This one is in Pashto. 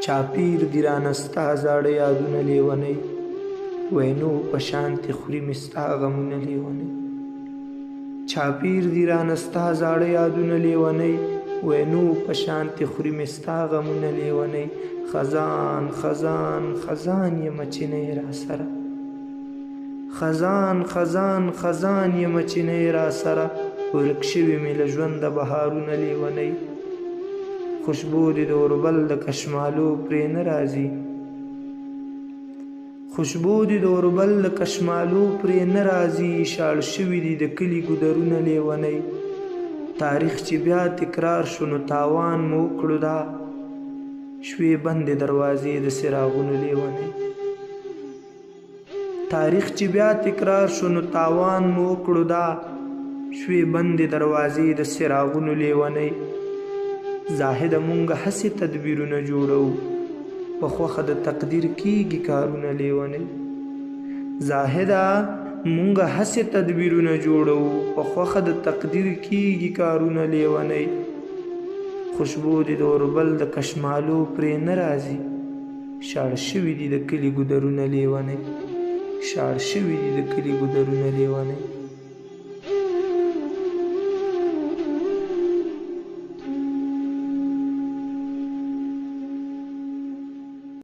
چاپیر دی رانه ستا زاړه یادونه لیونی وینو په شانتې خوري مې ستا غمونه لیونی چاپیر دی رانه ستا زاړه یادونه لیونی وینو په شانتې خوري مې ستا غمونه لیونی خزان خزان خزان یمه چې نه یې راسره خزان خزان خزان یمه چې نه یې راسره ورک شوي مې له ژونده بهارونه لیونی خوشبو دې د اوربل د کشمالو پرې نه راځي خوشبو دې د اوربل د کشمالو پرې نه راځي شاړ شوي دي د کلي ګودرونه لیونی تاریخ چې بیا تکرار شو نو تاوان مو وکړو دا شوې بندې دروازې د څراغونو لیونی تاریخ چې بیا تکرار شو نو تاوان مو وکړو دا شوې بندې دروازې د څراغونو لیونی زاهده مونږه هسې تدبیرونه جوړو په خوښه د تقدیر کیږي کارونه لیونی زاهده مونږه هسې تدبیرونه جوړو په خوښه د تقدیر کیږي کارونه لیونی خوشبو دې د اوربل د کشمالو پرې نه راځي شاړ شوي دي د کلي ګودرونه لیونی شاړ شوي دي د کلي ګودرونه لیونی